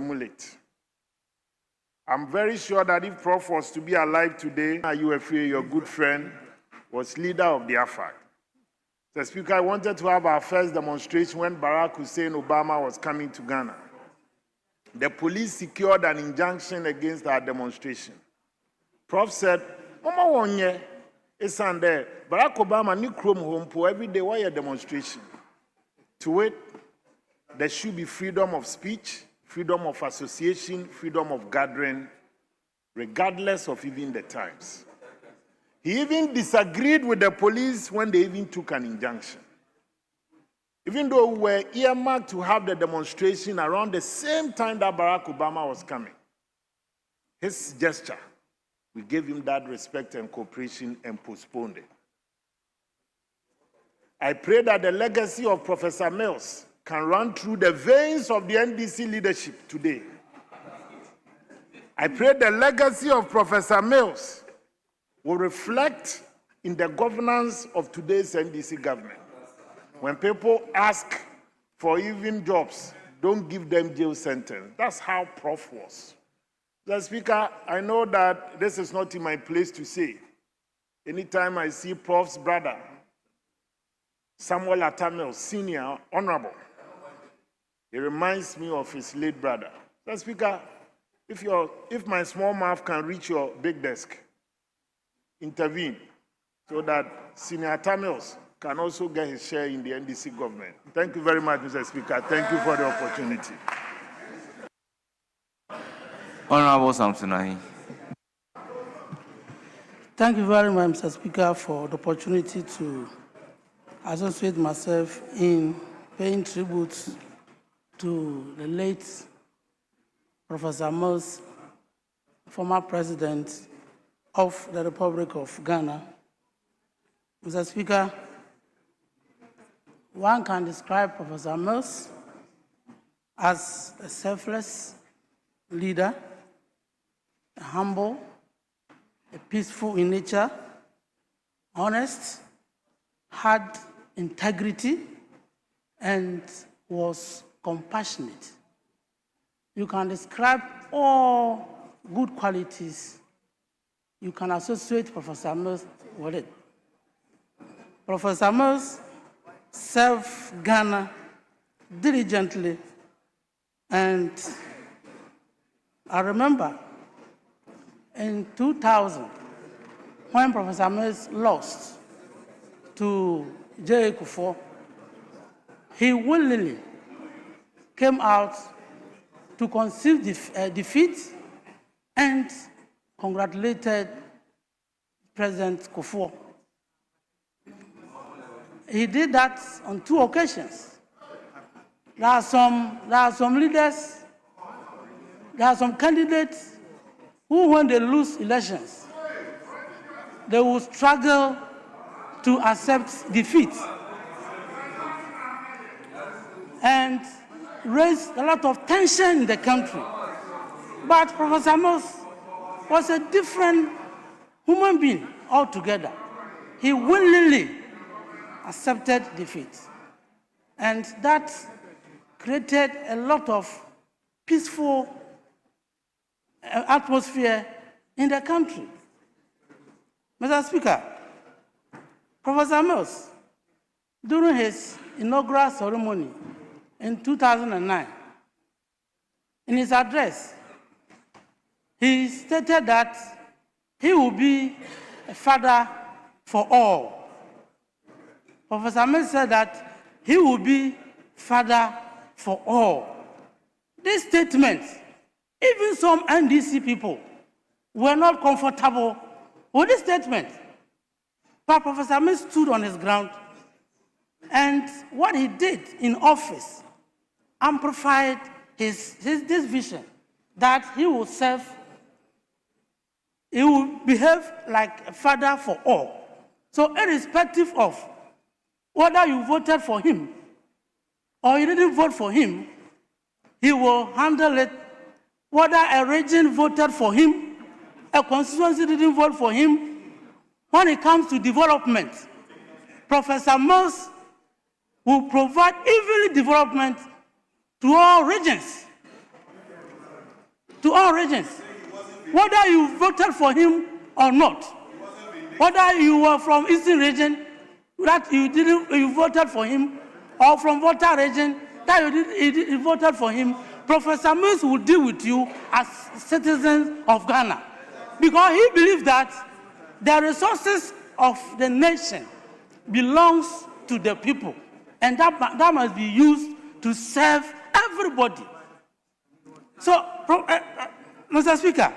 emulate. I'm very sure that if Prof was to be alive today, UFA, your good friend, was leader of the AFAC. The Speaker, I wanted to have our first demonstration when Barack Hussein Obama was coming to Ghana. The police secured an injunction against our demonstration. Prof said, Mama Wonye, it's on there. Barack Obama, ni chrome home po every day, why a demonstration? To it, there should be freedom of speech, freedom of association, freedom of gathering, regardless of even the times. He even disagreed with the police when they even took an injunction. Even though we were earmarked to have the demonstration around the same time that Barack Obama was coming, his gesture, we gave him that respect and cooperation and postponed it. I pray that the legacy of Professor Mills can run through the veins of the NDC leadership today. I pray the legacy of Professor Mills will reflect in the governance of today's NDC government. When people ask for even jobs, don't give them jail sentence. That's how Prof was. The Speaker, I know that this is not in my place to say. Anytime I see Prof's brother, Samuel Atamil, Senior, Honorable, he reminds me of his late brother. The Speaker, if my small mouth can reach your big desk, intervene so that Senior Atamils can also get his share in the NDC government. Thank you very much, Mr. Speaker. Thank you for the opportunity. Honorable Samson Ahi. Thank you very much, Mr. Speaker, for the opportunity to associate myself in paying tribute to the late Professor Mills, former president of the Republic of Ghana. Mr. Speaker, one can describe Professor Mills as a selfless leader, humble, peaceful in nature, honest, had integrity, and was compassionate. You can describe all good qualities. You can associate Professor Mills with it. Professor Mills served Ghana diligently, and I remember in 2000, when Professor Mills lost to J.A. Kufuor, he willingly came out to concede defeat and congratulated President Kufuor. He did that on 2 occasions. There are some leaders, there are some candidates who, when they lose elections, they will struggle to accept defeat and raise a lot of tension in the country. But Professor Mills was a different human being altogether. He willingly accepted defeat. And that created a lot of peaceful atmosphere in the country. Mr. Speaker, Professor Mills, during his inaugural ceremony in 2009, in his address, he stated that he will be a father for all. Professor Mills said that he will be father for all. This statement, even some NDC people were not comfortable with this statement. But Professor Mills stood on his ground, and what he did in office amplified this vision that he will serve, he will behave like a father for all. So irrespective of whether you voted for him or you didn't vote for him, he will handle it. Whether a region voted for him, a constituency didn't vote for him, when it comes to development, Professor Mills will provide evenly development to all regions. to all regions. Whether you voted for him or not, whether you were from Eastern region, that you voted for him, or from Volta region, that you voted for him, Professor Mills will deal with you as citizens of Ghana. Because he believes that the resources of the nation belongs to the people, and that must be used to serve everybody. So, Mr. Speaker,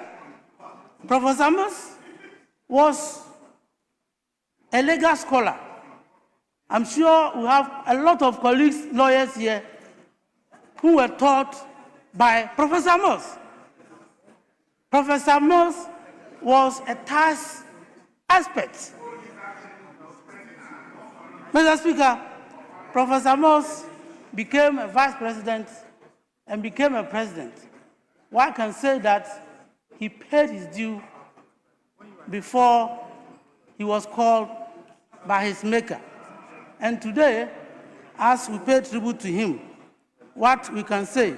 Professor Mills was a legal scholar. I'm sure we have a lot of colleagues, lawyers here, who were taught by Professor Mills. Professor Mills was a tax expert. Mr. Speaker, Professor Mills became a vice president and became a president. One can say that he paid his due before he was called by his maker. And today, as we pay tribute to him, what we can say,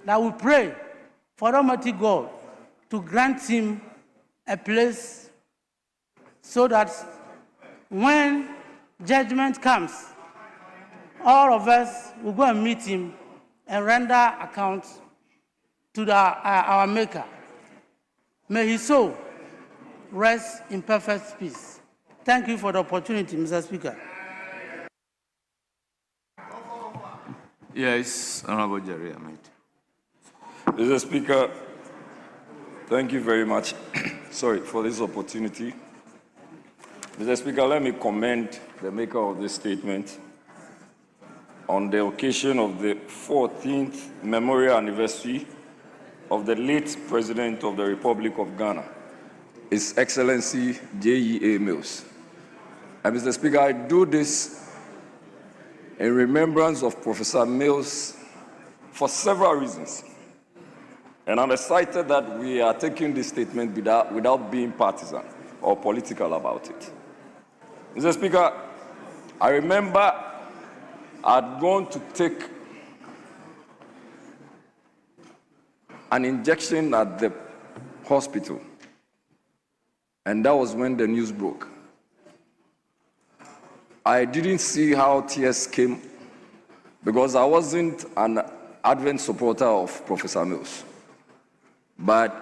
that we pray for Almighty God to grant him a place so that when judgment comes, all of us will go and meet him and render account to our Maker. May his soul rest in perfect peace. Thank you for the opportunity, Mr. Speaker. Yes, Honorable Jerry Ahmed. Mr. Speaker, thank you very much for this opportunity. Mr. Speaker, let me commend the maker of this statement on the occasion of the 14th memorial anniversary of the late President of the Republic of Ghana, His Excellency J.E.A. Mills. And Mr. Speaker, I do this in remembrance of Professor Mills for several reasons. And I'm excited that we are taking this statement without being partisan or political about it. Mr. Speaker, I remember I'd gone to take an injection at the hospital, and that was when the news broke. I didn't see how tears came because I wasn't an ardent supporter of Professor Mills. But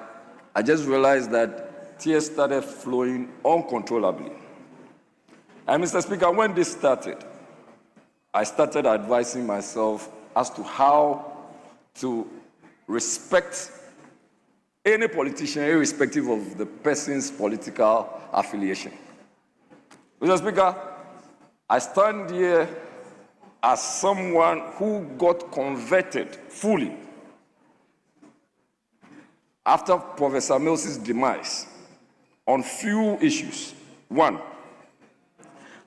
I just realized that tears started flowing uncontrollably. And Mr. Speaker, when this started, I started advising myself as to how to respect any politician, irrespective of the person's political affiliation. Mr. Speaker, I stand here as someone who got converted fully after Professor Mills' demise on few issues. One,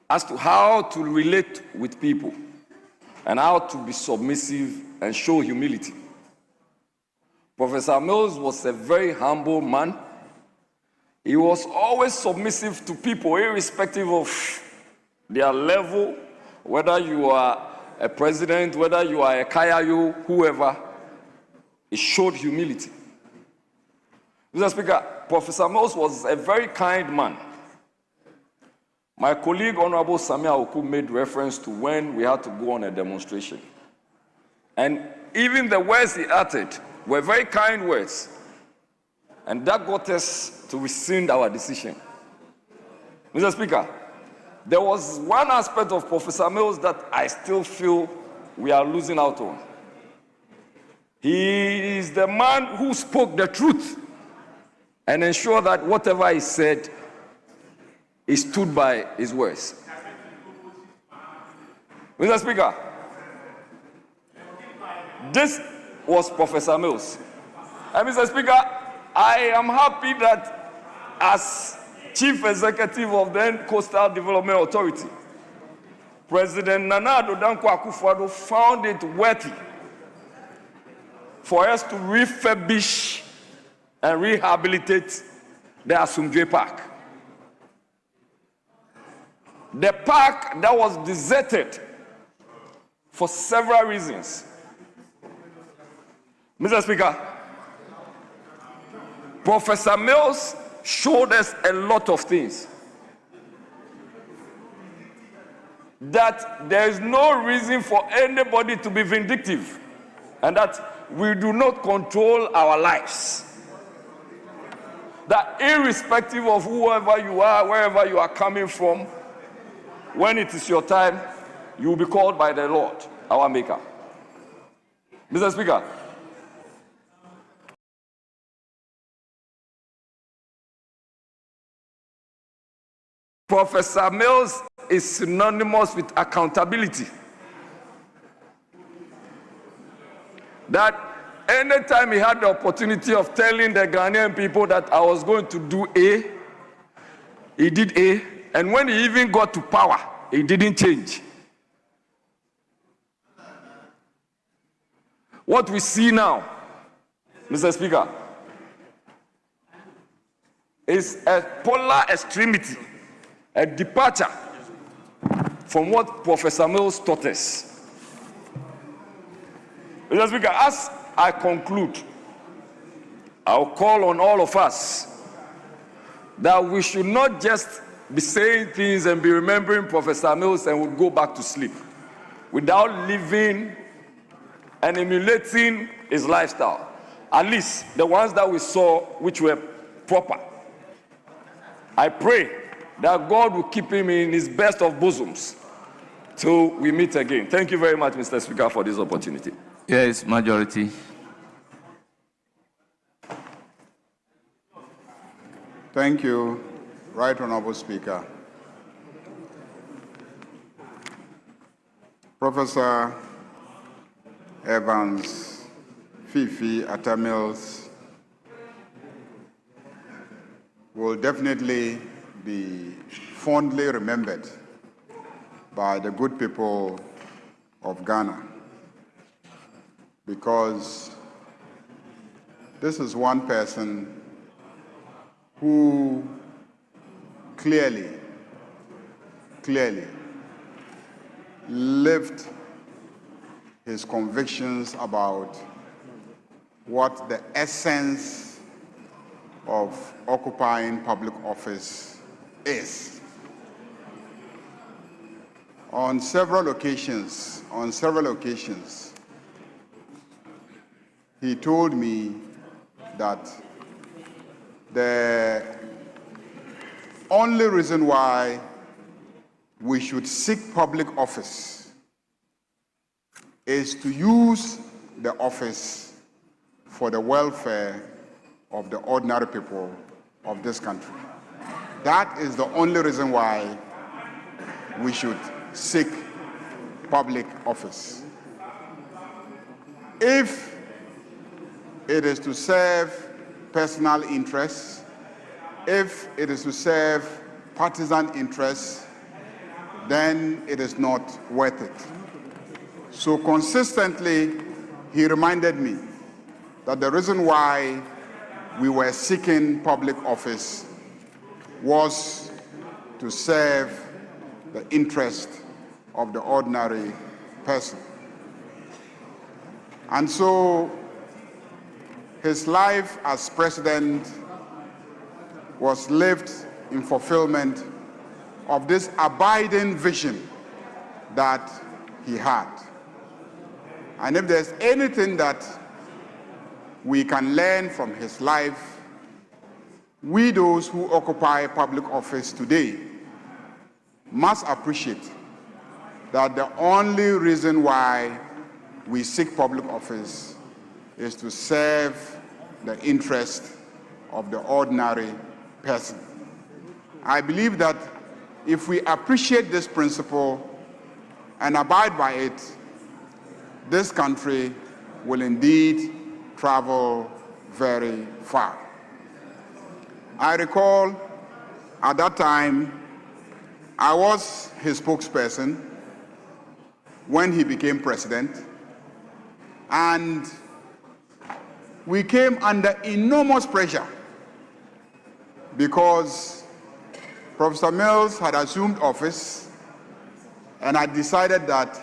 as to how to relate with people and how to be submissive and show humility. Professor Mills was a very humble man. He was always submissive to people, irrespective of their level, whether you are a president, whether you are a Kayayu, whoever. He showed humility. Mr. Speaker, Professor Mills was a very kind man. My colleague, Honorable Samia Oku, made reference to when we had to go on a demonstration. And even the words he uttered were very kind words. And that got us to rescind our decision. Mr. Speaker, there was one aspect of Professor Mills that I still feel we are losing out on. He is the man who spoke the truth and ensured that whatever he said, he stood by his words. Mr. Speaker, this was Professor Mills. And Mr. Speaker, I am happy that as Chief Executive of the then Coastal Development Authority, President Nana Addo Dankwa Akufo-Addo found it worthy for us to refurbish and rehabilitate the Asumdwe Park. The park that was deserted for several reasons. Mr. Speaker, Professor Mills showed us a lot of things. That there is no reason for anybody to be vindictive, and that we do not control our lives. That irrespective of whoever you are, wherever you are coming from, when it is your time, you will be called by the Lord, our Maker. Mr. Speaker, Professor Mills is synonymous with accountability. That anytime he had the opportunity of telling the Ghanaian people that I was going to do A, he did A, and when he even got to power, he didn't change. What we see now, Mr. Speaker, is a polar extremity, a departure from what Professor Mills taught us. Mr. Speaker, as I conclude, I'll call on all of us that we should not just be saying things and be remembering Professor Mills and we'll go back to sleep without living and emulating his lifestyle. At least the ones that we saw which were proper. I pray that God will keep him in his best of bosoms till we meet again. Thank you very much, Mr. Speaker, for this opportunity. Yes, majority. Thank you, Right Honorable Speaker. Professor Evans Fifi Atta Mills will definitely be fondly remembered by the good people of Ghana, because this is one person who clearly lived his convictions about what the essence of occupying public office is. On several occasions, he told me that the only reason why we should seek public office is to use the office for the welfare of the ordinary people of this country. That is the only reason why we should seek public office. If it is to serve personal interests, if it is to serve partisan interests, then it is not worth it. So consistently, he reminded me that the reason why we were seeking public office was to serve the interest of the ordinary person. And so his life as president was lived in fulfillment of this abiding vision that he had. And if there's anything that we can learn from his life, we those who occupy public office today must appreciate that the only reason why we seek public office is to serve the interest of the ordinary person. I believe that if we appreciate this principle and abide by it, this country will indeed travel very far. I recall at that time, I was his spokesperson when he became president, and we came under enormous pressure because Professor Mills had assumed office and had decided that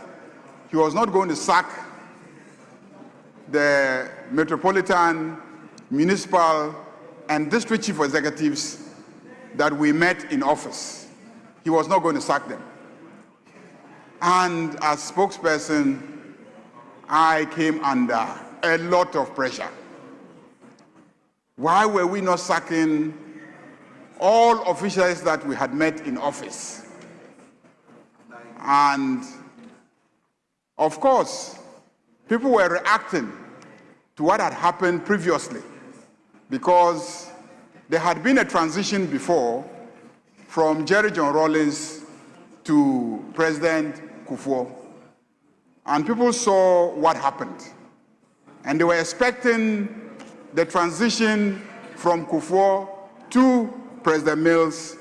he was not going to sack the Metropolitan Municipal and district chief executives that we met in office, he was not going to sack them. And as spokesperson, I came under a lot of pressure. Why were we not sacking all officials that we had met in office? And of course, people were reacting to what had happened previously, because there had been a transition before from Jerry John Rawlings to President Kufuor, and people saw what happened, and they were expecting the transition from Kufuor to President Mills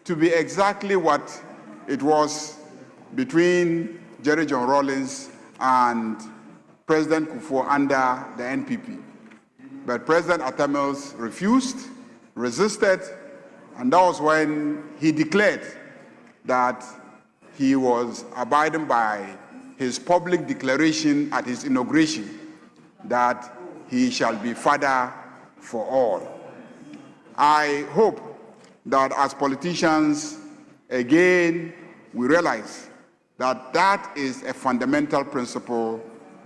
to be exactly what it was between Jerry John Rawlings and President Kufuor under the NPP. But President Atta Mills refused, resisted, and that was when he declared that he was abiding by his public declaration at his inauguration that he shall be father for all. I hope that as politicians, again, we realize that that is a fundamental principle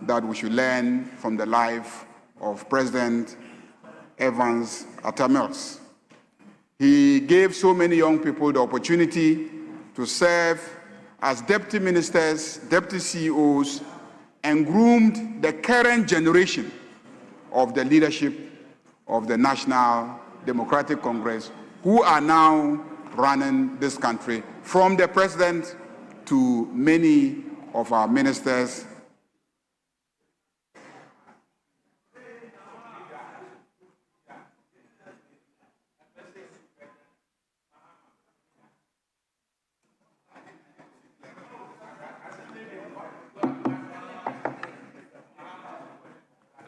that we should learn from the life of President Evans Atta Mills. He gave so many young people the opportunity to serve as deputy ministers, deputy CEOs, and groomed the current generation of the leadership of the National Democratic Congress, who are now running this country, from the president to many of our ministers.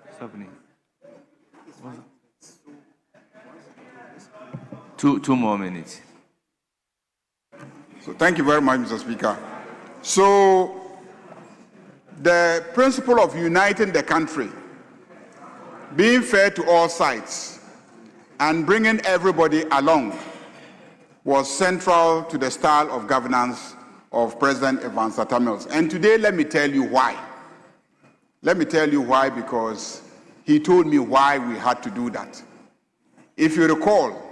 What's happening? Two more minutes. So thank you very much, Mr. Speaker. So the principle of uniting the country, being fair to all sides, and bringing everybody along was central to the style of governance of President Evans Atta Mills. And today, let me tell you why. Let me tell you why, because he told me why we had to do that. If you recall,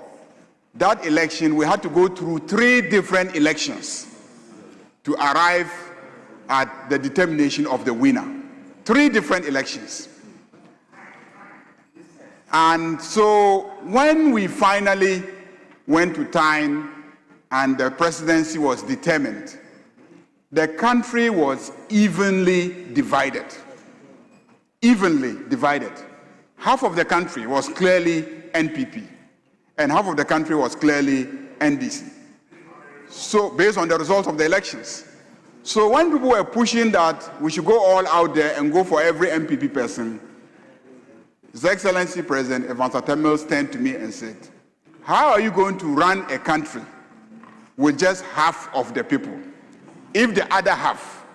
that election, we had to go through 3 different elections to arrive at the determination of the winner. 3 different elections. And so when we finally went to time and the presidency was determined, the country was evenly divided. Evenly divided. Half of the country was clearly NPP, and half of the country was clearly NDC. So based on the results of the elections. So when people were pushing that we should go all out there and go for every NPP person, His Excellency President Evans Atta Mills turned to me and said, how are you going to run a country with just half of the people if the other half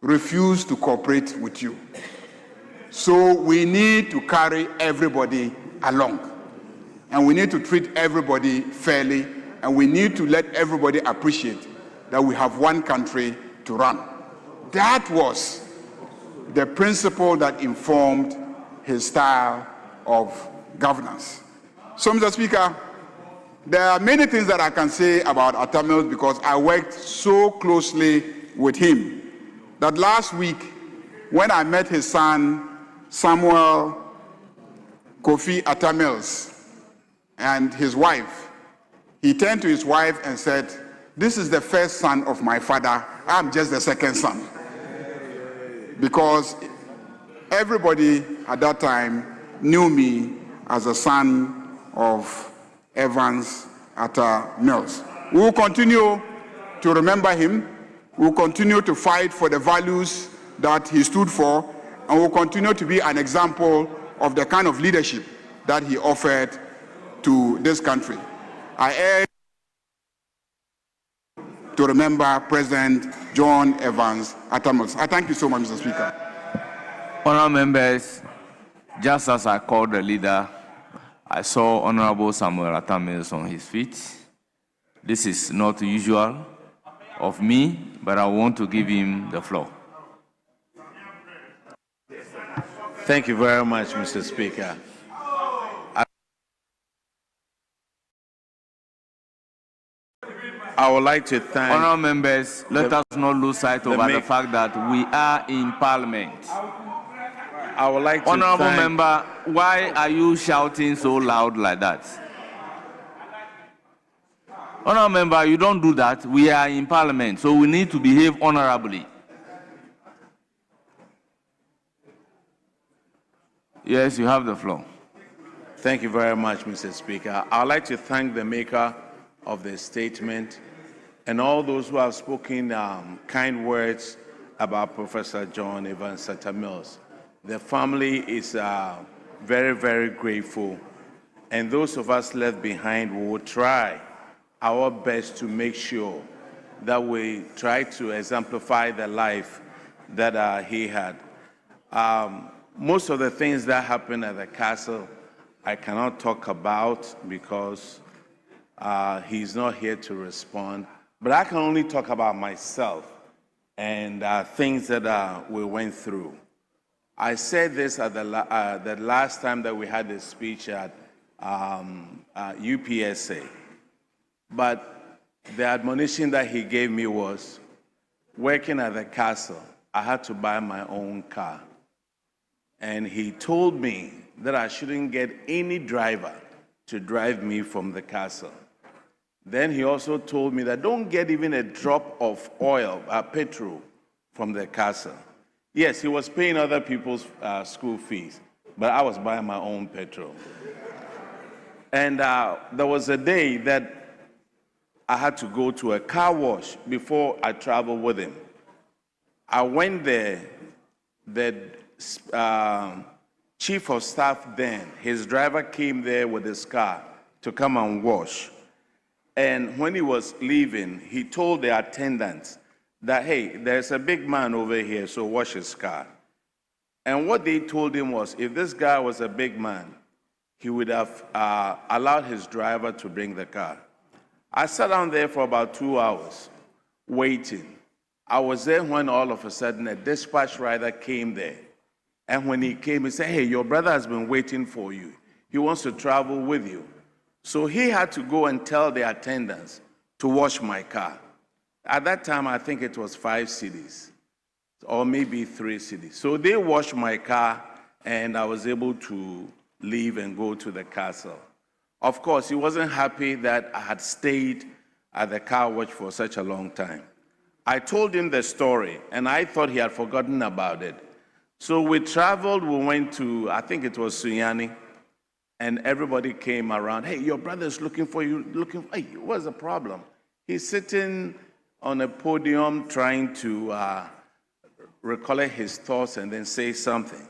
refuse to cooperate with you? So we need to carry everybody along. And we need to treat everybody fairly, and we need to let everybody appreciate that we have one country to run. That was the principle that informed his style of governance. So, Mr. Speaker, there are many things that I can say about Atta Mills because I worked so closely with him that last week, when I met his son, Samuel Kofi Atta Mills, and his wife, he turned to his wife and said, this is the first son of my father, I'm just the second son. Because everybody at that time knew me as a son of Evans Atta Mills. We will continue to remember him, we will continue to fight for the values that he stood for, and we will continue to be an example of the kind of leadership that he offered to this country. I urge to remember President John Evans Atta Mills. I thank you so much, Mr. Speaker. Honourable members, just as I called the leader, I saw Honorable Samuel Atta Mills on his feet. This is not usual of me, but I want to give him the floor. Thank you very much, Mr. Speaker. I would like to thank... Honourable members, let us not lose sight of the fact that we are in Parliament. I would like to Honourable thank... member, why are you shouting so loud like that? Honourable member, you don't do that. We are in Parliament, so we need to behave honourably. Yes, you have the floor. Thank you very much, Mr. Speaker. I would like to thank the maker of the statement and all those who have spoken kind words about Professor John Evans Atta Mills. The family is very, very grateful, and those of us left behind will try our best to make sure that we try to exemplify the life that he had. Most of the things that happened at the castle, I cannot talk about because he's not here to respond. But I can only talk about myself and things that we went through. I said this at the last time that we had this speech at UPSA. But the admonition that he gave me was, working at the castle, I had to buy my own car. And he told me that I shouldn't get any driver to drive me from the castle. Then he also told me that don't get even a drop of oil, petrol, from the castle. Yes, he was paying other people's school fees, but I was buying my own petrol. And there was a day that I had to go to a car wash before I traveled with him. I went there, the chief of staff then, his driver came there with his car to come and wash. And when he was leaving, he told the attendants that, hey, there's a big man over here, so wash his car. And what they told him was, if this guy was a big man, he would have allowed his driver to bring the car. I sat down there for about 2 hours, waiting. I was there when all of a sudden a dispatch rider came there. And when he came, he said, hey, your brother has been waiting for you. He wants to travel with you. So he had to go and tell the attendants to wash my car. At that time, I think it was 5 cedis, or maybe 3 cedis. So they washed my car, and I was able to leave and go to the castle. Of course, he wasn't happy that I had stayed at the car wash for such a long time. I told him the story, and I thought he had forgotten about it. So we traveled, we went to, I think it was Sunyani, and everybody came around. Hey, your brother's looking for you. Hey, what's the problem? He's sitting on a podium trying to recollect his thoughts and then say something.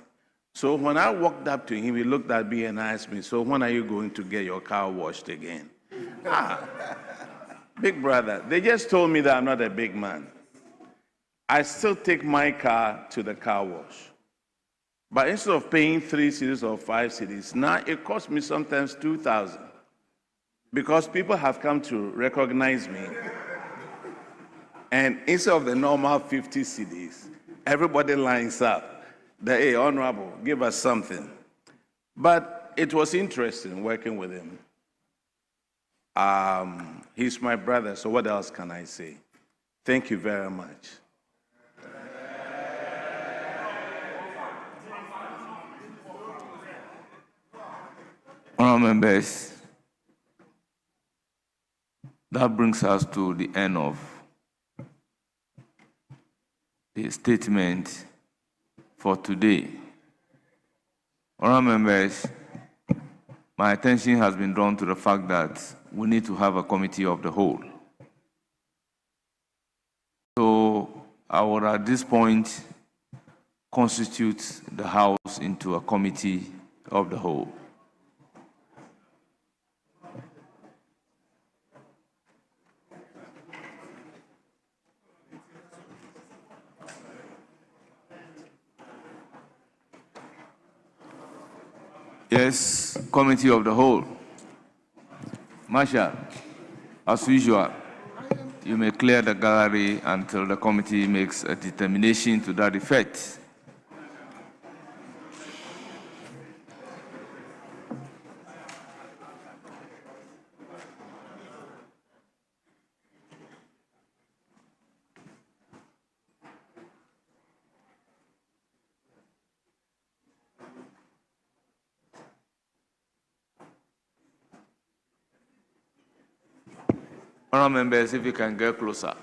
So when I walked up to him, he looked at me and asked me, so when are you going to get your car washed again? Big brother, they just told me that I'm not a big man. I still take my car to the car wash. But instead of paying 3 cedis or 5 cedis, now it costs me sometimes 2,000. Because people have come to recognize me. And instead of the normal 50 cedis, everybody lines up. Hey, Honorable, give us something. But it was interesting working with him. He's my brother, so what else can I say? Thank you very much. Honourable members, that brings us to the end of the statement for today. Honourable members, my attention has been drawn to the fact that we need to have a committee of the whole. So I would at this point constitute the House into a committee of the whole. Yes, Committee of the Whole. Marshal, as usual, you may clear the gallery until the committee makes a determination to that effect. Honourable members, if you can get closer.